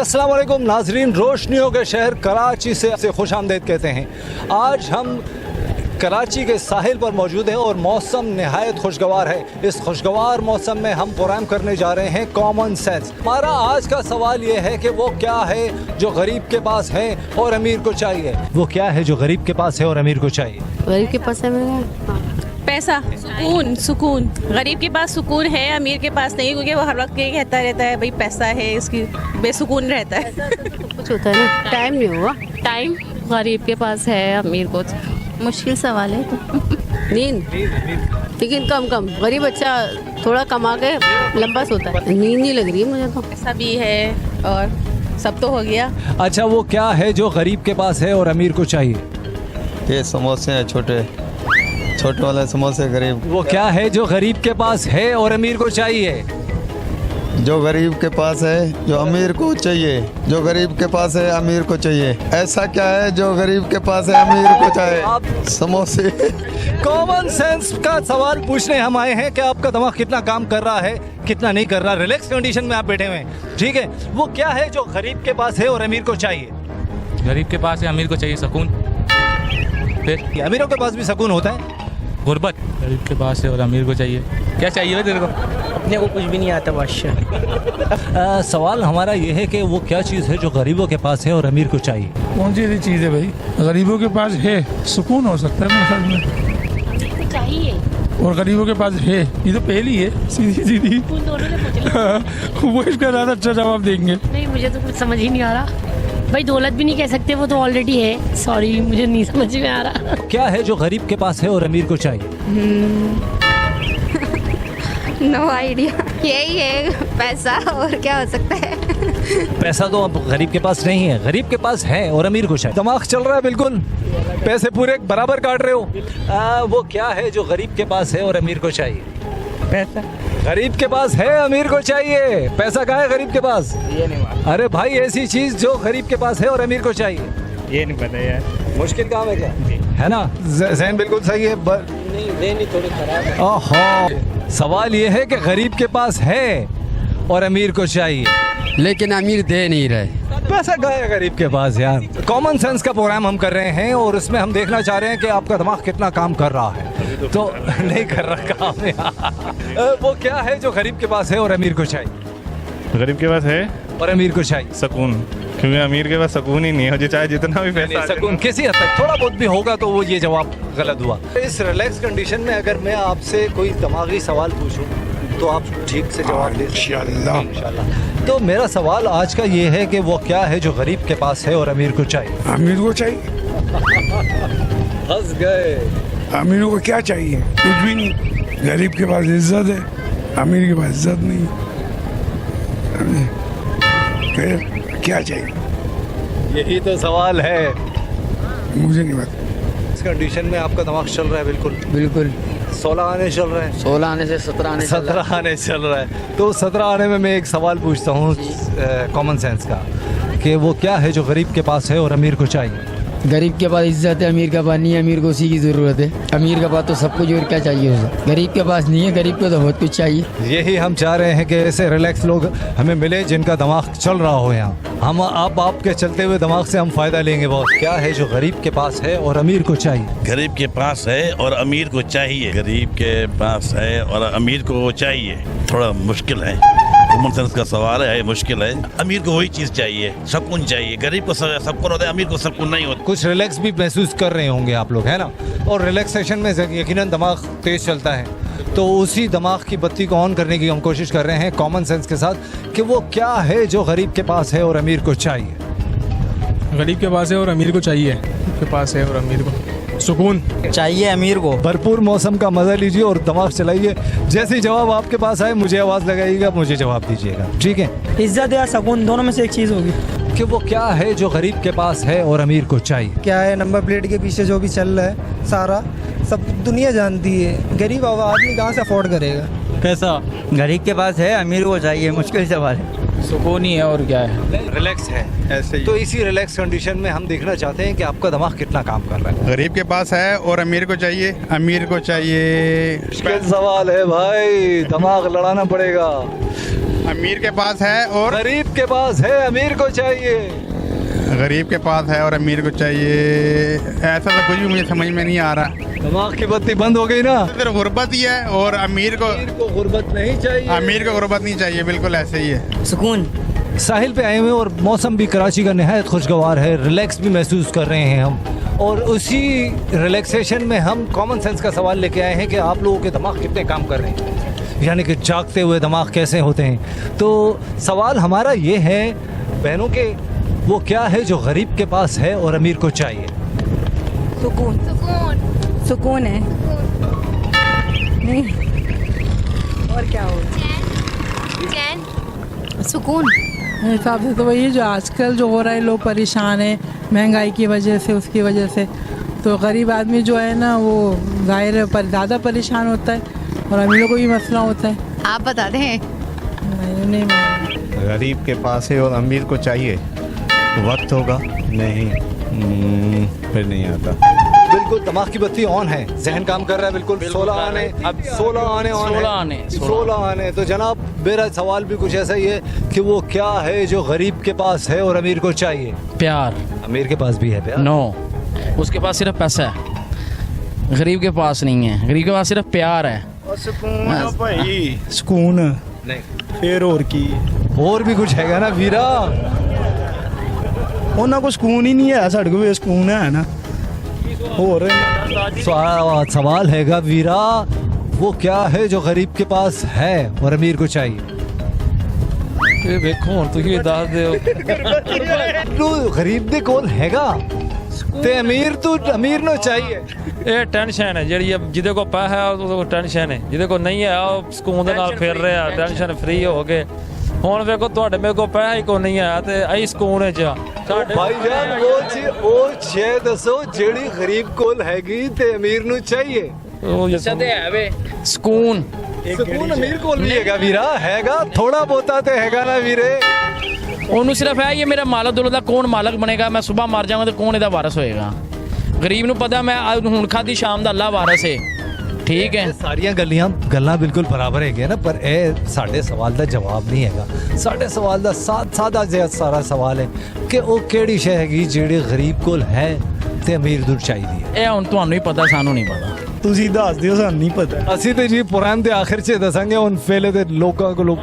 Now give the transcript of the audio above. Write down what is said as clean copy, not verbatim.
अस्सलाम वालेकुम नाजरीन, रोशनियों के शहर कराची से खुशामदीद कहते हैं। आज हम कराची के साहिल पर मौजूद हैं और मौसम नहायत खुशगवार है। इस खुशगवार मौसम में हम प्रोग्राम करने जा रहे हैं कॉमन सेंस। हमारा आज का सवाल ये है कि वो क्या है जो गरीब के पास है और अमीर को चाहिए। वो क्या है जो गरीब के पास है और अमीर को चाहिए? गरीब के पास है पैसा, सुकून। गरीब के पास सुकून है, अमीर के पास नहीं, क्योंकि वो हर वक्त ये कहता रहता है भाई पैसा है, इसकी बेसुकून रहता है। कुछ होता है ना, टाइम नहीं हुआ। टाइम गरीब के पास है, अमीर को मुश्किल सवाल है तो नींद, लेकिन कम गरीब अच्छा थोड़ा कमा के लंबा सोता है। नींद नहीं लग रही है मुझे तो। पैसा भी है और सब तो हो गया। अच्छा, वो क्या है जो गरीब के पास है और अमीर को चाहिए? ये समोसे हैं, छोटे वाले समोसे गरीब। वो क्या है जो गरीब के पास है और अमीर को चाहिए? जो गरीब के पास है जो अमीर को चाहिए, जो गरीब के पास है अमीर को चाहिए। ऐसा क्या है जो गरीब के पास है अमीर को चाहिए? समोसे। कॉमन सेंस का सवाल पूछने हम आए हैं कि आपका दिमाग कितना काम कर रहा है, कितना नहीं कर रहा। रिलैक्स कंडीशन में आप बैठे हुए हैं, ठीक है। वो क्या है जो गरीब के पास है और अमीर को चाहिए? गरीब के पास है, अमीर को चाहिए सुकून। फिर अमीरों के पास भी सुकून होता है। गुर्बत। गरीब के पास है और अमीर को चाहिए। क्या चाहिए भाई तेरे को? अपने को कुछ भी नहीं आता बादशाह। सवाल हमारा ये है कि वो क्या चीज़ है जो गरीबों के पास है और अमीर को चाहिए? कौन सी चीज़ है भाई? गरीबों के पास है सुकून हो सकता है मेरे ख्याल में, चाहिए। और गरीबों के पास है, ये तो पहली है, सीधी। वो इसका ज़्यादा अच्छा जवाब देंगे। नहीं, मुझे तो कुछ समझ ही नहीं आ रहा भाई। दौलत भी नहीं कह सकते, वो तो ऑलरेडी है। सॉरी, मुझे नहीं समझ में आ रहा। क्या है जो गरीब के पास है और अमीर को चाहिए? No idea. यही है पैसा, और क्या हो सकता है? पैसा तो अब गरीब के पास नहीं है, गरीब के पास है और अमीर को चाहिए। दिमाग चल रहा है बिल्कुल, पैसे पूरे बराबर काट रहे हो। वो क्या है जो गरीब के पास है और अमीर को चाहिए? पैसा। गरीब के पास है, अमीर को चाहिए। पैसा कहाँ है गरीब के पास? ये नहीं मालूम। अरे भाई, ऐसी चीज जो गरीब के पास है और अमीर को चाहिए, ये नहीं पता यार। मुश्किल काम है क्या? है ना? ज़हन बिल्कुल सही है। नहीं थोड़ी खराब है। ओहो, सवाल ये है कि गरीब के पास है और अमीर को चाहिए, लेकिन अमीर दे नहीं रहे। पैसा कहाँ है गरीब के पास यार? कॉमन सेंस का प्रोग्राम हम कर रहे हैं और इसमें हम देखना चाह रहे हैं कि आपका दिमाग कितना काम कर रहा है। तो नहीं कर रहा काम यार। वो क्या है जो गरीब के पास है और अमीर को चाहिए? गरीब के पास है और अमीर को चाहिए सुकून, क्योंकि अमीर के पास सुकून ही नहीं है। जो चाहे जितना भी पैसा सुकून किसी हद तक थोड़ा बहुत भी होगा तो वो ये जवाब गलत हुआ। इस रिलैक्स कंडीशन में अगर मैं आपसे कोई दिमागी सवाल पूछूं तो आप ठीक से जवाब दे इंशाल्लाह। तो मेरा सवाल आज का ये है कि वो क्या है जो गरीब के पास है और अमीर को चाहिए? अमीर को चाहिए। हंस गए। अमीर को क्या चाहिए? कुछ भी नहीं। गरीब के पास इज्जत है, अमीर के पास इज्जत नहीं। फिर क्या चाहिए? यही तो सवाल है। मुझे नहीं पता। इस कंडीशन में आपका दिमाग चल रहा है बिल्कुल 16 आने चल रहे हैं। 16 आने से 17 आने 17 आने चल रहा है। तो 17 आने में मैं एक सवाल पूछता हूँ कॉमन सेंस का, कि वो क्या है जो गरीब के पास है और अमीर को चाहिए? गरीब के पास इज्जत है, अमीर के पास नहीं है। अमीर को उसी की जरूरत है। अमीर के पास तो सब कुछ, और क्या चाहिए उसे? गरीब के पास नहीं है, गरीब को तो बहुत कुछ चाहिए। यही हम चाह रहे हैं कि ऐसे रिलैक्स लोग हमें मिले जिनका दिमाग चल रहा हो यहाँ। हम आपके चलते हुए दिमाग से हम फायदा लेंगे बहुत। क्या है जो गरीब के पास है और अमीर को चाहिए? गरीब के पास है और अमीर को चाहिए। गरीब के पास है और अमीर को चाहिए। थोड़ा मुश्किल है, कॉमन सेंस का सवाल है, मुश्किल है। अमीर को वही चीज चाहिए, सुकून चाहिए। गरीब को सुकून होता है, अमीर को सुकून नहीं होता। कुछ रिलैक्स भी महसूस कर रहे होंगे आप लोग, है ना? और रिलैक्सेशन में यकीनन दिमाग तेज चलता है, तो उसी दिमाग की बत्ती को ऑन करने की हम कोशिश कर रहे हैं कॉमन सेंस के साथ कि वो क्या है जो गरीब के पास है और अमीर को चाहिए। गरीब के पास है और अमीर को चाहिए। के पास है और अमीर को सुकून चाहिए। अमीर को भरपूर मौसम का मजा लीजिए और दिमाग चलाइए। जैसे जवाब आपके पास आए मुझे आवाज लगाइएगा, मुझे जवाब दीजिएगा, ठीक है? इज्जत या सुकून, दोनों में से एक चीज होगी। कि वो क्या है जो गरीब के पास है और अमीर को चाहिए? क्या है? नंबर प्लेट के पीछे जो भी चल रहा है सारा, सब दुनिया जानती है। गरीब आदमी कहाँ से अफोर्ड करेगा? पैसा। गरीब के पास है, अमीर को चाहिए। मुश्किल सवाल है। सुकून ही है और क्या है? रिलैक्स है ऐसे ही। तो इसी रिलैक्स कंडीशन में हम देखना चाहते हैं कि आपका दिमाग कितना काम कर रहा है। गरीब के पास है और अमीर को चाहिए। अमीर को चाहिए। मुश्किल सवाल है भाई, दिमाग लड़ाना पड़ेगा। अमीर के पास है और गरीब के पास है अमीर को चाहिए। गरीब के पास है और अमीर को चाहिए, ऐसा तो कुछ भी मुझे समझ में नहीं आ रहा। दिमाग की बत्ती बंद हो गई ना। सिर्फ गुर्बत ही है और अमीर को गुर्बत नहीं चाहिए। अमीर को गुर्बत नहीं चाहिए, बिल्कुल ऐसे ही है। सुकून। साहिल पे आए हुए और मौसम भी कराची का नहायत खुशगवार है, रिलैक्स भी महसूस कर रहे हैं हम, और उसी रिलैक्सेशन में हम कॉमन सेंस का सवाल लेके आए हैं कि आप लोगों के दिमाग कितने काम कर रहे हैं, यानी कि जागते हुए दिमाग कैसे होते हैं। तो सवाल हमारा ये है बहनों के, वो क्या है जो गरीब के पास है और अमीर को चाहिए? सुकून। सुकून। सुकून है। नहीं और क्या हो? चैन। सुकून। मेरे हिसाब से तो वही जो आजकल जो हो रहा है, लोग परेशान हैं महंगाई की वजह से, उसकी वजह से। तो गरीब आदमी जो है ना वो ज़ाहिर है पर ज़्यादा परेशान होता है, और अमीरों को भी मसला होता है। आप बता दें। नहीं गरीब के पास है और अमीर को चाहिए, वक्त होगा नहीं, फिर नहीं आता। बिल्कुल दिमाग की बत्ती ऑन है, जहन काम कर रहा है बिल्कुल। 16 आने, अब 16 आने ऑन है। 16 आने। तो जनाब मेरा सवाल भी कुछ ऐसा ही है कि वो क्या है जो गरीब के पास है और अमीर को चाहिए? प्यार। अमीर के पास भी है प्यार? नो, उसके पास सिर्फ पैसा है, गरीब के पास नहीं है। गरीब के पास सिर्फ प्यार है। सुकून भाई, सुकून नहीं फिर और की, और भी कुछ हैगा ना वीरा? ਉਹਨਾਂ को सुकून ही नहीं है, साढ़े को भी सुकून है ना। और सवाल हैगा वीरा, वो क्या है जो गरीब के पास है और अमीर को चाहिए? ये देखो तुम ही दस दो। गरीब दे कोल हैगा ते अमीर तो अमीर नो चाहिए। ਇਹ ਟੈਨਸ਼ਨ ਹੈ ਜਿਹੜੀ ਜਿਹਦੇ ਕੋਲ ਪੈਸਾ ਹੈ ਉਹਦੇ ਕੋਲ ਟੈਨਸ਼ਨ ਹੈ, ਜਿਹਦੇ ਕੋਲ ਨਹੀਂ ਹੈ ਉਹ ਸਕੂਨ ਦੇ ਨਾਲ ਫਿਰ ਰਿਹਾ, ਟੈਨਸ਼ਨ ਫ੍ਰੀ ਹੋ ਕੇ। ਹੁਣ ਵੇਖੋ ਤੁਹਾਡੇ ਮੇਰੇ ਕੋਲ ਪੈਸਾ ਹੀ ਕੋਈ ਨਹੀਂ ਆਇਆ ਤੇ ਅਸੀਂ ਸਕੂਨ ਵਿੱਚ ਆ। भाईजान वो छे दसो जेड़ी गरीब कोल हैगी ते अमीर नु चाहिए। ਸਕੂਨ। सुकून अमीर कोल भी हैगा वीरा, हैगा थोड़ा बहुता ते हैगा ना वीरे। ਉਹਨੂੰ ਸਿਰਫ ਹੈ ਇਹ ਮੇਰਾ ਮਾਲਕ ਦੌਲਤ ਦਾ ਕੌਣ ਮਾਲਕ ਬਣੇਗਾ, ਮੈਂ ਸਵੇਰ ਮਰ ਜਾਵਾਂਗਾ ਤੇ ਕੌਣ ਇਹਦਾ ਵਾਰਿਸ ਹੋਏਗਾ। ਗਰੀਬ ਨੂੰ ਪਤਾ ਮੈਂ ਹੁਣ ਖਾਦੀ ਸ਼ਾਮ ਦਾ ਅੱਲਾ ਵਾਰਿਸ ਹੈ, ਠੀਕ ਹੈ। ਸਾਰੀਆਂ ਗੱਲਾਂ ਬਿਲਕੁਲ ਬਰਾਬਰ ਹੈਗੀਆਂ ਨਾ, ਪਰ ਇਹ ਸਾਡੇ ਸਵਾਲ ਦਾ ਜਵਾਬ ਨਹੀਂ ਹੈਗਾ। ਸਾਡੇ ਸਵਾਲ ਦਾ ਸਾਦਾ ਜਿਹਾ ਸਾਰਾ ਸਵਾਲ ਹੈ ਕਿ ਉਹ ਕਿਹੜੀ ਸ਼ੈ ਹੈਗੀ ਜਿਹੜੀ ਗਰੀਬ ਕੋਲ ਹੈ ਤੇ ਅਮੀਰ ਨੂੰ ਚਾਹੀਦੀ ਹੈ। ਇਹ ਹੁਣ ਤੁਹਾਨੂੰ ਹੀ ਪਤਾ, ਸਾਨੂੰ ਨਹੀਂ ਪਤਾ। ਤੁਸੀਂ ਦੱਸ ਦਿਓ, ਸਾਨੂੰ ਨਹੀਂ ਪਤਾ। ਅਸੀਂ ਤੇ ਜੀ ਪੁਰਾਣ ਦੇ ਆਖਿਰ 'ਚ ਦੱਸਾਂਗੇ, ਹੁਣ ਪਹਿਲੇ ਤੇ ਲੋਕਾਂ ਕੋਲੋਂ